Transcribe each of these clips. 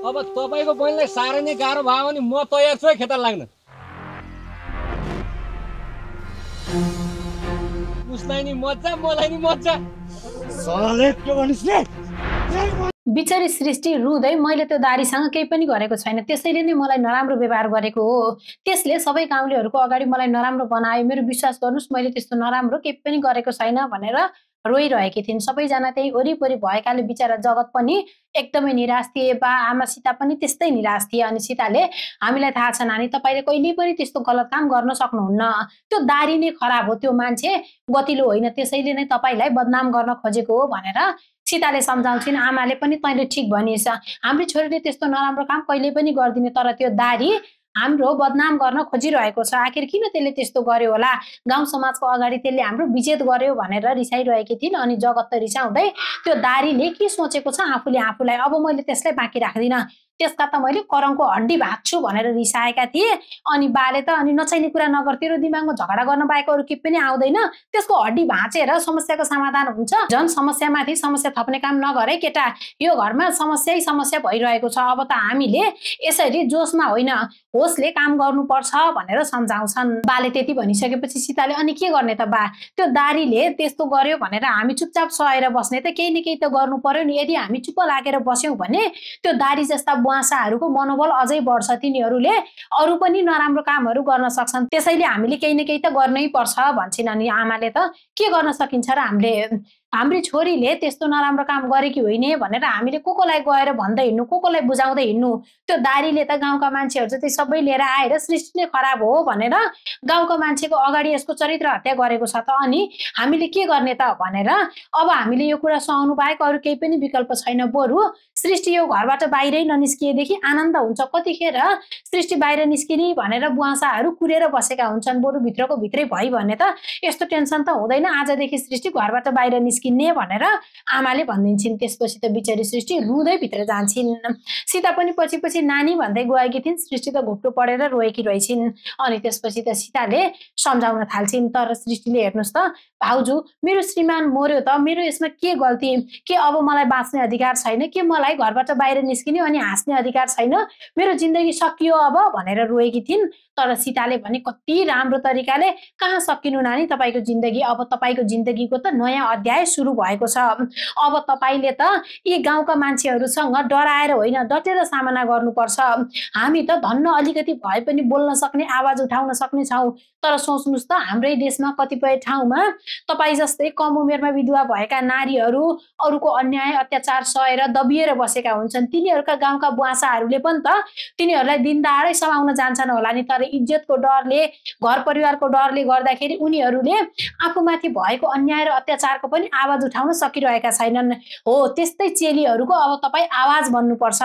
अब तपाईँको बहिनीलाई साह्रै नै गाह्रो भयो भने म तयार छु है खेताला लाग्न। उसलाई नि मजा मलाई नि मजा। साले के भनिस् रे? बिचारी सृष्टि रुँदै मैले त्यो दारीसँग केही पनि गरेको छैन, त्यसैले नै मलाई नराम्रो व्यवहार गरेको हो, त्यसले सबै गाउँलेहरूको अगाडि मलाई नराम्रो बनायो, मेरो विश्वास गर्नुस् मैले त्यस्तो नराम्रो केही पनि गरेको छैन भनेर रोइरहेकी थिइन्। सबैजना त्यही वरिपरि भएकाले बिचरा जगत पनि एकदमै निराश थिए, बा आमा सीता पनि त्यस्तै निराश थिए। अनि सीताले हामीलाई थाहा छ नानी, तपाईँले कहिले पनि त्यस्तो गलत काम गर्न सक्नुहुन्न, त्यो दारी नै खराब हो, त्यो मान्छे गतिलो होइन, त्यसैले नै तपाईँलाई बदनाम गर्न खोजेको हो भनेर सीताले सम्झाउँछिन्। आमाले पनि तैँले ठिक भनिस्, हाम्रो छोरीले त्यस्तो नराम्रो काम कहिले पनि गर्दिन, तर त्यो दारी हाम्रो बदनाम गर्न खोजिरहेको छ, आखिर किन त्यसले त्यस्तो गर्यो होला, गाउँ समाजको अगाडि त्यसले हाम्रो विजेत गर्यो भनेर रिसाइरहेकी थिइन्। अनि जगत त रिसाउँदै त्यो दारीले के सोचेको छ आफूले आफूलाई, अब मैले त्यसलाई बाँकी राख्दिनँ, त्यसका त मैले करङको हड्डी भाग्छु भनेर रिसाएका थिए। अनि बाले त अनि नचाहिने कुरा नगर, तेरो दिमागमा झगडा गर्न बाहेक अरू केही पनि आउँदैन, त्यसको हड्डी भाँचेर समस्याको समाधान हुन्छ, झन् समस्यामाथि समस्या थप्ने काम नगरे केटा, यो घरमा समस्यै समस्या भइरहेको छ, अब त हामीले यसरी जोसमा होइन होसले काम गर्नुपर्छ भनेर सम्झाउँछन्। बाले त्यति भनिसकेपछि सीताले अनि के गर्ने त बा, त्यो दारीले त्यस्तो गर्यो भनेर हामी चुपचाप सहेर बस्ने त केही न केही त गर्नु पर्यो नि, यदि हामी चुप लागेर बस्यौँ भने त्यो दारी जस्ता बुवासाहरूको मनोबल अझै बढ्छ, तिनीहरूले अरू पनि नराम्रो कामहरू गर्न सक्छन्, त्यसैले हामीले केही न केही त गर्नै पर्छ भन्छन्। अनि आमाले त के गर्न सकिन्छ र हाम्रो छोरीले त्यस्तो नराम्रो काम गरेकी होइन भनेर हामीले कोलाई गएर भन्दै हिँड्नु, कोलाई बुझाउँदै हिँड्नु, त्यो दारीले त गाउँका मान्छेहरू चाहिँ सबै लिएर आएर सृष्टि नै खराब हो भनेर गाउँको मान्छेको अगाडि यसको चरित्र हत्या गरेको छ त, अनि हामीले के गर्ने त भनेर अब हामीले यो कुरा सहनु बाहेक अरू केही पनि विकल्प छैन, बरु सृष्टि यो घरबाट बाहिरै ननिस्किएदेखि आनन्द हुन्छ, कतिखेर सृष्टि बाहिर निस्किने भनेर बुवासाहरू कुरेर बसेका हुन्छन्, बरु भित्रको भित्रै भई भने त यस्तो टेन्सन त हुँदैन, आजदेखि सृष्टि घरबाट बाहिर निस्किने भनेर आमाले भनिदिन्छन्। त्यसपछि त बिचारी सृष्टि रुँदै भित्र जान्छन्। सीता पनि पछि पछि नानी भन्दै गएकी थिइन्, सृष्टि त घुप्टो परेर रोएकी रहेछिन्। अनि त्यसपछि त सीताले सम्झाउन थाल्छिन्, तर सृष्टिले हेर्नुहोस् त भाउजू, मेरो श्रीमान मर्यो त, मेरो यसमा के गल्ती, के अब मलाई बाँच्ने अधिकार छैन, के मलाई घरबाट बाहिर निस्किने अनि हाँस्ने अधिकार छैन, मेरो जिन्दगी सकियो अब भनेर रोएकी थिइन्। तर सीताले भने कति राम्रो तरिकाले, कहाँ सकिनु नानी तपाईँको जिन्दगी, अब तपाईँको जिन्दगीको त नयाँ अध्याय सुरु भएको छ, अब तपाईँले त यी गाउँका मान्छेहरूसँग डराएर होइन डटेर सामना गर्नुपर्छ, हामी त धन्न अलिकति भए पनि बोल्न सक्ने, आवाज उठाउन सक्ने छौँ, तर सोच्नुहोस् त हाम्रै देशमा कतिपय ठाउँमा तपाईँ जस्तै कम उमेरमा विधवा भएका नारीहरू अरूको अन्याय अत्याचार सहेर दबिएर बसेका हुन्छन्, तिनीहरूका गाउँका बुवासाहरूले पनि त तिनीहरूलाई दिनदाडै समाउन जान्छन् होला नि, तर इज्जतको डरले, घर परिवारको डरले गर्दाखेरि उनीहरूले आफूमाथि भएको अन्याय र अत्याचारको पनि आवाज उठाउन सकिरहेका छैनन्। हो त्यस्तै चेलीहरूको अब तपाईँ आवाज बन्नुपर्छ,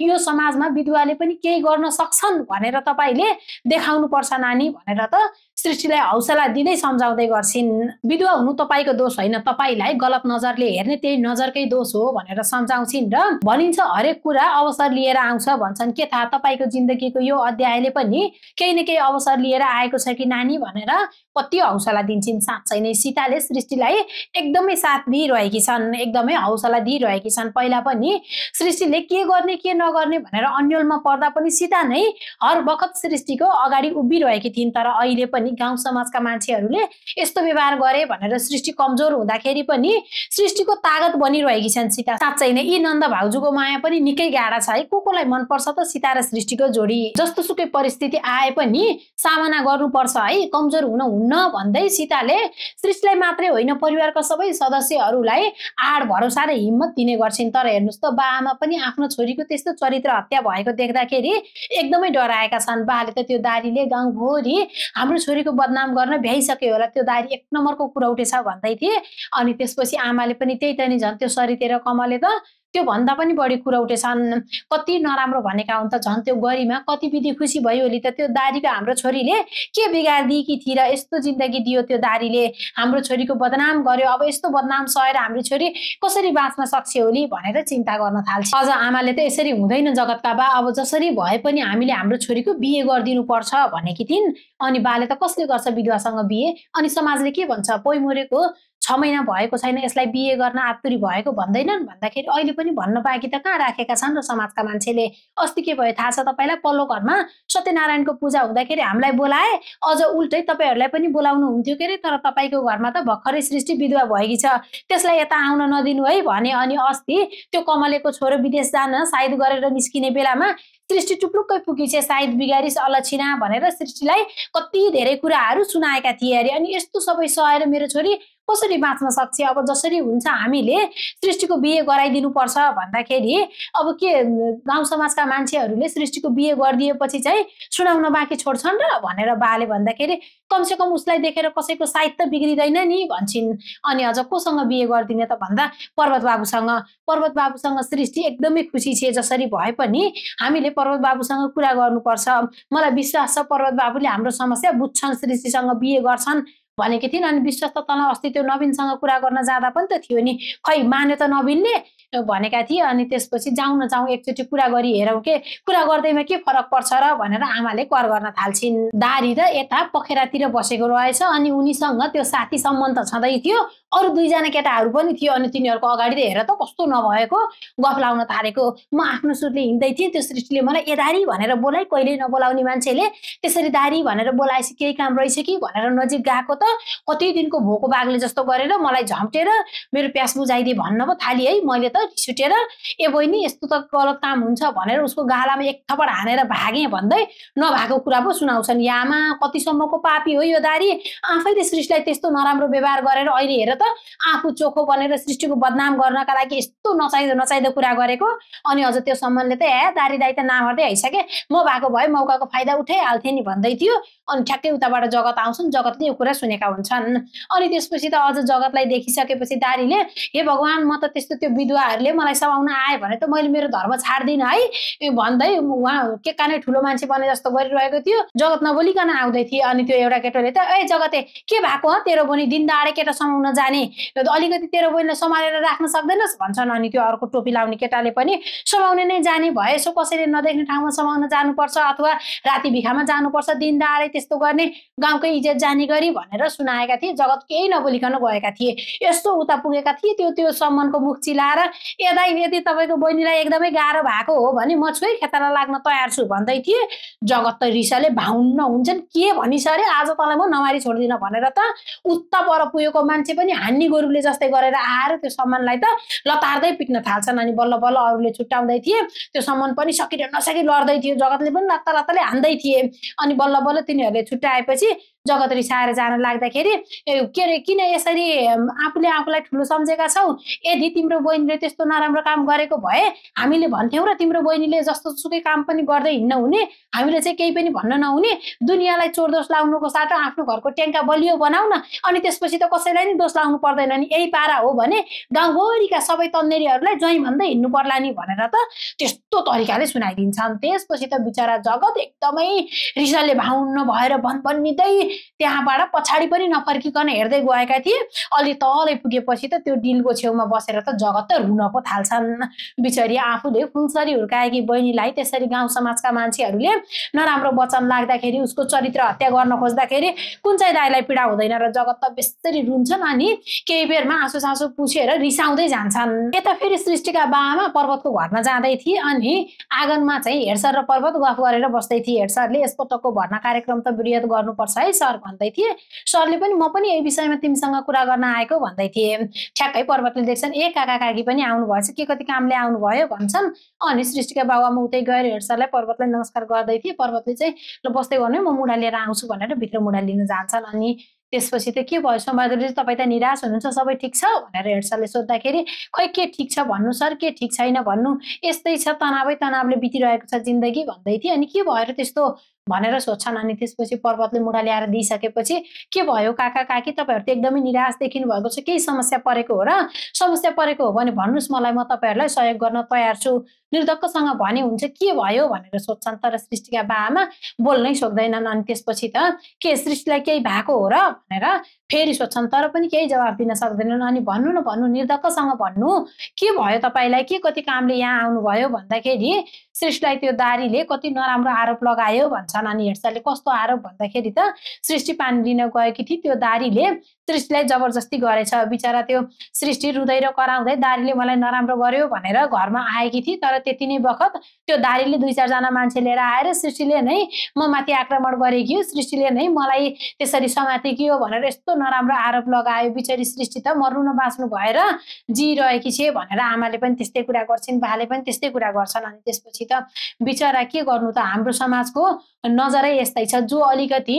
यो समाजमा विधवाले पनि केही गर्न सक्छन् भनेर तपाईँले देखाउनु पर्छ नानी भनेर त सृष्टिलाई हौसला दिँदै सम्झाउँदै गर्छिन्। विधवा हुनु तपाईँको दोष होइन, तपाईँलाई गलत नजरले हेर्ने त्यही नजरकै दोष हो भनेर सम्झाउँछिन् र भनिन्छ हरेक कुरा अवसर लिएर आउँछ भन्छन्, के थाहा तपाईँको जिन्दगीको यो अध्यायले पनि केही न केही अवसर लिएर आएको छ कि नानी भनेर कति हौसला दिन्छन्। साँच्चै नै सीताले सृष्टिलाई एकदमै साथ दिइरहेकी छन्, एकदमै हौसला दिइरहेकी छन्। पहिला पनि सृष्टिले के गर्ने के नगर्ने भनेर अन्यलमा पर्दा पनि सीता नै हर बखत सृष्टिको अगाडि उभिरहेकी थिइन्, तर अहिले पनि गाउँ समाजका मान्छेहरूले यस्तो व्यवहार गरे भनेर सृष्टि कमजोर हुँदाखेरि पनि सृष्टिको तागत बनिरहेकी छन् सीता। साँच्चै नै यी नन्द भाउजूको माया पनि निकै गाढा छ है, कोलाई मनपर्छ त सीता र सृष्टिको जोडी, जस्तो सुकै परिस्थिति आए पनि सामना गर्नुपर्छ है, कमजोर हुनुहुन्न भन्दै सीताले सृष्टिलाई मात्रै होइन परिवारका सबै सदस्यहरूलाई आड भरोसा र हिम्मत दिने गर्छिन्। तर हेर्नुहोस् त बाआमा पनि आफ्नो छोरीको त्यस्तो चरित्र हत्या भएको देख्दाखेरि एकदमै डराएका छन्। बाले त त्यो दारीले गाउँभरि हाम्रो छोरीको बदनाम गर्न भ्याइसक्यो होला, त्यो दारी एक नम्बरको कुरा उठेछ भन्दै थिए। अनि त्यसपछि आमाले पनि त्यही त नि, झन् त्यो सरितेर कमले त त्यो भन्दा पनि बढी कुरा उठेछन्, कति नराम्रो भनेका हुन् त, झन् त्यो गरिमा कति विधि खुसी भयो होली त, त्यो दारीको हाम्रो छोरीले के बिगारिदिएकी थिए र यस्तो जिन्दगी दियो त्यो दारीले, हाम्रो छोरीको बदनाम गर्यो, अब यस्तो बदनाम सहेर हाम्रो छोरी कसरी बाँच्न सक्छ होली भनेर चिन्ता गर्न थाल्छ। अझ आमाले त यसरी हुँदैन जगतका बा, अब जसरी भए पनि हामीले हाम्रो छोरीको बिहे गरिदिनु पर्छ भनेकी थिइन्। अनि बाले त कसले गर्छ विधवासँग बिहे, अनि समाजले के भन्छ, पोइ मरेको 6 महिना भएको छैन, यसलाई बिहे गर्न आतुरी भएको भन्दैनन् भन्दाखेरि अहिले पनि भन्न बाँकी त कहाँ राखेका छन् र समाजका मान्छेले। अस्ति के भयो थाहा छ तपाईँलाई? पल्लो घरमा सत्यनारायणको पूजा हुँदाखेरि हामीलाई बोलाए, अझ उल्टै तपाईँहरूलाई पनि बोलाउनु हुन्थ्यो के अरे, तर तपाईँको घरमा त भर्खरै सृष्टि विधवा भएकी छ, त्यसलाई यता आउन नदिनु है भने। अनि अस्ति त्यो कमलेको छोरो विदेश जान सायद गरेर निस्किने बेलामा सृष्टि टुप्लुक्कै पुगी छ, सायद बिगारिस अलक्षिणा भनेर सृष्टिलाई कति धेरै कुराहरू सुनाएका थिए अरे। अनि यस्तो सबै सहेर मेरो छोरी कसरी बाँच्न सक्छ? अब जसरी हुन्छ हामीले सृष्टिको बिहे गराइदिनु पर्छ भन्दाखेरि अब के गाउँ समाजका मान्छेहरूले सृष्टिको बिहे गरिदिएपछि चाहिँ सुनाउन बाँकी छोड्छन् र भनेर बाले भन्दाखेरि कमसेकम उसलाई देखेर कसैको साहित्य बिग्रिँदैन नि भन्छन्। अनि अझ कोसँग बिहे गरिदिने त भन्दा पर्वत बाबुसँग। पर्वत बाबुसँग सृष्टि एकदमै खुसी छे, जसरी भए पनि हामीले पर्वत बाबुसँग कुरा गर्नुपर्छ। मलाई विश्वास छ पर्वत बाबुले हाम्रो समस्या बुझ्छन्, सृष्टिसँग बिहे गर्छन् भनेकी थिइन्। अनि विश्वास त तँलाई अस्ति त्यो नवीनसँग कुरा गर्न जाँदा पनि त थियो नि, खै मान्यो त नवीनले भनेका थिए। अनि त्यसपछि जाउँ न जाउँ एकचोटि कुरा गरी हेरौँ के, कुरा गर्दैमा के फरक पर्छ र भनेर आमाले कर गर्न थाल्छिन्। दारी र यता पखेरातिर बसेको रहेछ। अनि उनीसँग त्यो साथी सम्बन्ध छँदै थियो, अरू 2 जना केटाहरू पनि थियो। अनि तिनीहरूको अगाडि त हेर त कस्तो नभएको गफ लाउन थालेको। म आफ्नो सुरले हिँड्दै थिएँ, त्यो सृष्टिले मलाई ए दारी भनेर बोलाइ, कहिले नबोलाउने मान्छेले त्यसरी दारी भनेर बोलाएपछि केही काम रहेछ कि भनेर नजिक गएको त कति दिनको भोको बाघले जस्तो गरेर मलाई झम्टेर मेरो प्यास बुझाइदिए भन्न पो थाली है। मैले त रिस उठेर ए बहिनी यस्तो त गलत काम हुन्छ भनेर उसको गालामा एक थप्पड हानेर भागेँ भन्दै नभएको कुरा पो सुनाउँछन्। यामा कतिसम्मको पापी हो यो दारी, आफैले सृष्टिलाई त्यस्तो नराम्रो व्यवहार गरेर अहिले हेर त आफू चोखो बनेर सृष्टिको बदनाम गर्नका लागि यस्तो नचाहिदो कुरा गरेको। अनि अझ त्यो सम्बन्धले त दारी दाई त नामर्दै आइसके, म भएको भए मौकाको फाइदा उठाइहाल्थे नि भन्दै थियो। अनि ठ्याक्कै उताबाट जगत आउँछन्, जगतले यो कुरा सुनेका हुन्छन्। अनि त्यसपछि त अझ जगतलाई देखिसकेपछि दारीले हे भगवान्, म त त्यस्तो त्यो विधवाहरूले मलाई सबाउन आए भने त मैले मेरो धर्म छाड्दिनँ है भन्दै उहाँ के काने ठुलो मान्छे बने जस्तो गरिरहेको थियो। जगत नबोलिकन आउँदै थिए। अनि त्यो एउटा केटोले त ए जगते के भएको हो तेरो बहिनी, दिन दाडे केटा समाउन जाने, अलिकति तेरो बहिनीलाई सम्हालेर राख्न सक्दैनस् भन्छन्। अनि त्यो अर्को टोपी लाउने केटाले पनि समाउने नै जाने भए यसो कसैले नदेख्ने ठाउँमा समाउन जानुपर्छ अथवा राति भिखामा जानुपर्छ, दिन दाडे त्यस्तो गर्ने गाउँकै इज्जत जाने गरी भनेर सुनाएका थिए। जगत केही नबोलिकन गएका थिए। यस्तो उता पुगेका थिए त्यो सम्मानको मुख चिलाएर ए दाइ यदि तपाईँको बहिनीलाई एकदमै गाह्रो भएको हो भने म छुइ खेताला लाग्न तयार छु भन्दै थिए। जगत त रिसाले भाउन्न हुन्छन्, के भनिस अरे आज तँलाई म नमारी छोड्दिनँ भनेर त उता पर पुगेको मान्छे पनि हान्नी गोरुले जस्तै गरेर आएर त्यो सम्मानलाई त लतार्दै पिट्न थाल्छन्। अनि बल्ल बल्ल अरूले छुट्याउँदै थिए, त्यो सम्मान पनि सकिर नसकी लड्दै थियो, जगतले पनि लत्ताले हान्दै थिए। अनि बल्ल बल्ल तिनीहरूले छुट्याएपछि जगत रिसाएर जान लाग्दाखेरि के अरे किन यसरी आफूले आफूलाई ठुलो सम्झेका छौ? यदि तिम्रो बहिनीले त्यस्तो नराम्रो काम गरेको भए हामीले भन्थ्यौँ र तिम्रो बहिनीले जस्तो सुकै काम पनि गर्दै हिँड्न हुने, हामीले चाहिँ केही पनि भन्न नहुने। दुनियाँलाई चोरदोष लाउनुको साटो आफ्नो घरको ट्याङ्का बलियो बनाउन, अनि त्यसपछि त कसैलाई नि दोष लाउनु पर्दैन नि। यही पारा हो भने गाउँभरिका सबै तन्नेरीहरूलाई ज्वाइँ भन्दै हिँड्नु पर्ला नि भनेर त त्यस्तो तरिकाले सुनाइदिन्छन्। त्यसपछि त बिचरा जगत एकदमै रिसाले भाउन्न भएर भनिँदै त्यहाँबाट पछाडि पनि नफर्किकन हेर्दै गएका थिए। अलि तलै पुगेपछि त त्यो डिलको छेउमा बसेर त जगत त रुन पो थाल्छन्। बिचरी आफूले फुलसरी हुर्काएकी बहिनीलाई त्यसरी गाउँ समाजका मान्छेहरूले नराम्रो वचन लाग्दाखेरि, उसको चरित्र हत्या गर्न खोज्दाखेरि कुन चाहिँ दाइलाई पीडा हुँदैन र जगत त बेसरी रुन्छन्। अनि केही बेरमा आँसु सासु पुछेर रिसाउँदै जान्छन्। यता फेरि सृष्टिका बाआमा पर्वतको घरमा जाँदै थिए। अनि आँगनमा चाहिँ हेडसर र पर्वत गफ गरेर बस्दै थिए। हेडसरले यसपटकको भर्ना कार्यक्रम त वृहत गर्नुपर्छ है सर भन्दै थिए। सरले पनि म पनि यही विषयमा तिमीसँग कुरा गर्न आएको भन्दै थिए। ठ्याक्कै पर्वतले देख्छन् ए काका काकी पनि आउनु भएछ, के कति कामले आउनुभयो भन्छन्। अनि सृष्टिका बाबुआमा उतै गएर हेडसरलाई पर्वतलाई नमस्कार गर्दै थिए। पर्वतले चाहिँ ल बस्दै गर्नु म मुढा लिएर आउँछु भनेर भित्र मुढा लिन जान्छन्। अनि त्यसपछि त के भयो सोमबहादुरजी, तपाईँ त निराश हुनुहुन्छ, सबै ठिक छ भनेर हेडसरले सोद्धाखेरि खै के ठिक छ भन्नु सर, के ठिक छैन भन्नु, यस्तै छ, तनावले बितिरहेको छ जिन्दगी भन्दै थिए। अनि के भयो र त्यस्तो भनेर सोध्छन्। अनि त्यसपछि पर्वतले मुढा ल्याएर दिइसकेपछि के भयो काका काकी, तपाईँहरू त एकदमै निराश देखिनु भएको छ, केही समस्या परेको हो र? समस्या परेको हो भने भन्नुहोस् मलाई, म तपाईँहरूलाई सहयोग गर्न तयार छु। निर्धक्कसँग भने हुन्छ, के भयो भनेर सोध्छन्। तर सृष्टिका बाआमा बोल्नै सक्दैनन्। अनि त्यसपछि त के सृष्टिलाई केही भएको हो र भनेर फेरि सोध्छन्, तर पनि केही जवाफ दिन सक्दैनन्। अनि भन्नु न भन्नु, निर्धक्कसँग भन्नु, के भयो तपाईँलाई, के कति कामले यहाँ आउनुभयो भन्दाखेरि सृष्टिलाई त्यो दारीले कति नराम्रो आरोप लगायो भन्छन्। भन्छन्। अनि हेर्साले कस्तो आरोप भन्दाखेरि त सृष्टि पानी लिन गएकी थिए, त्यो दारीले सृष्टिलाई जबरजस्ती गरेछ। बिचरा त्यो सृष्टि रुँदै र कराउँदै दारीले मलाई नराम्रो गर्यो भनेर घरमा आएकी थिए, तर त्यति नै बखत त्यो दारीले 2-4 जना मान्छे लिएर आएर सृष्टिले नै म माथि आक्रमण गरेकी हो, सृष्टिले नै मलाई त्यसरी समातेकी हो भनेर यस्तो नराम्रो आरोप लगायो। बिचरी सृष्टि त मर्नु न बाँच्नु भएर जिरहेकी छे भनेर आमाले पनि त्यस्तै कुरा गर्छिन्, बाले पनि त्यस्तै कुरा गर्छन्। अनि त्यसपछि त बिचरा के गर्नु त, हाम्रो समाजको नजरै यस्तै छ। जो अलिकति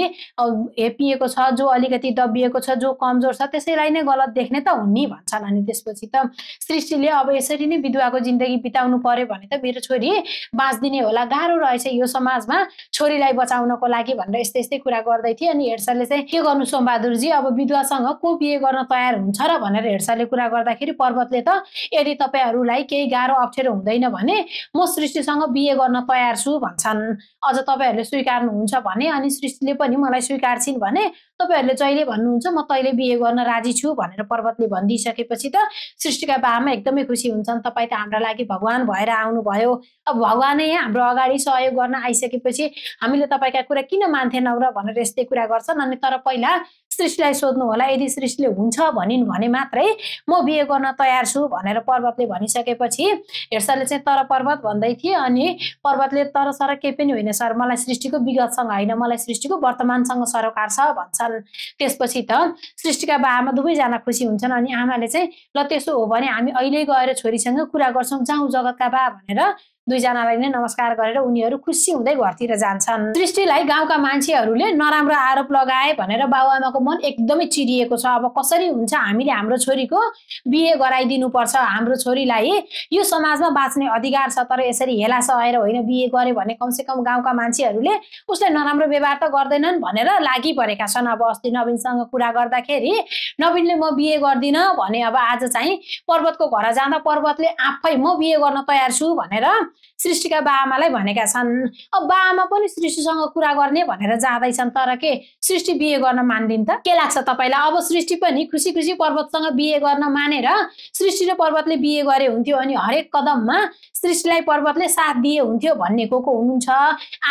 हेपिएको छ, जो अलिकति दबिएको छ, जो कमजोर छ, त्यसैलाई नै गलत देख्ने त हुन्नी भन्छन्। अनि त्यसपछि त सृष्टिले अब यसरी नै विधवाको जिन्दगी बिताउनु पर्यो भने त मेरो छोरी बाँच्दिने होला, गाह्रो रहेछ यो समाजमा छोरीलाई बचाउनको लागि भनेर यस्तै यस्तै कुरा गर्दै थिए। अनि हेडसरले चाहिँ के गर्नु सोमबहादुरजी, अब विधवासँग को बिहे गर्न तयार हुन्छ र भनेर हेडसरले कुरा गर्दाखेरि पर्वतले त यदि तपाईहरूलाई केही गाह्रो अप्ठ्यारो हुँदैन भने म सृष्टिसँग बिहे गर्न तयार छु भन्छन्। अझ तपाईहरूले स्वीकार्नुहुन्छ भने, अनि सृष्टिले पनि मलाई स्वीकार्छिन् भने तपाईहरूले जहिले भन्नुहुन्छ म तैले बिहे गर्न राजी छु भनेर पर्वतले भनिदिइसकेपछि त सृष्टिका बाआमा एकदमै खुसी हुन्छन्। तपाईँ त हाम्रा लागि भगवान भएर आउनुभयो, अब भगवानै हाम्रो अगाडि सहयोग गर्न आइसकेपछि हामीले तपाईँका कुरा किन मान्थेनौ र भनेर यस्तै कुरा गर्छन्। अनि तर पहिला सृष्टिलाई सोध्नु होला, यदि सृष्टिले हुन्छ भनिन् भने मात्रै म बिहे गर्न तयार छु भनेर पर्वतले भनिसकेपछि हेडसरले चाहिँ तर पर्वत भन्दै थिए। अनि पर्वतले तर सर केही पनि होइन सर, मलाई सृष्टिको विगतसँग होइन, मलाई सृष्टिको वर्तमानसँग सरोकार छ भन्छन्। त्यसपछि त सृष्टिका बाआमा दुवैजना खुसी हुन्छन्। अनि आमाले चाहिँ ल त्यसो हो भने हामी अहिले गएर छोरीसँग कुरा गर्छौँ, जाउँ जगतका बा भनेर दुईजनालाई नै नमस्कार गरेर उनीहरू खुसी हुँदै घरतिर जान्छन्। सृष्टिलाई गाउँका मान्छेहरूले नराम्रो आरोप लगाए भनेर बाबुआमाको मन एकदमै चिरिएको छ। अब कसरी हुन्छ, हामीले हाम्रो छोरीको बिहे गराइदिनु पर्छ, हाम्रो छोरीलाई यो समाजमा बाँच्ने अधिकार छ, तर यसरी हेला सहेर होइन बिहे गरे भने कमसेकम गाउँका मान्छेहरूले उसलाई नराम्रो व्यवहार त गर्दैनन् भनेर लागि परेका छन्। अब अस्ति नवीनसँग कुरा गर्दाखेरि नवीनले म बिहे गर्दिन भने, अब आज चाहिँ पर्वतको घर जाँदा पर्वतले आफै म बिहे गर्न तयार छु भनेर सृष्टिका बाआमालाई भनेका छन्। अब बाआमा पनि सृष्टिसँग कुरा गर्ने भनेर जाँदैछन्, तर के सृष्टि बिहे गर्न मान्दिन् त? के लाग्छ तपाईलाई? अब सृष्टि पनि खुसी खुसी पर्वतसँग बिहे गर्न मानेर सृष्टि र पर्वतले बिहे गरे हुन्थ्यो, अनि हरेक कदममा सृष्टिलाई पर्वतले साथ दिए हुन्थ्यो भन्ने को हुनुहुन्छ?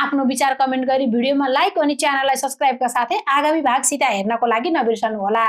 आफ्नो विचार कमेन्ट गरी भिडियोमा लाइक अनि च्यानललाई सब्स्क्राइबका साथै आगामी भाग सिधा हेर्नको लागि नबिर्सनु होला।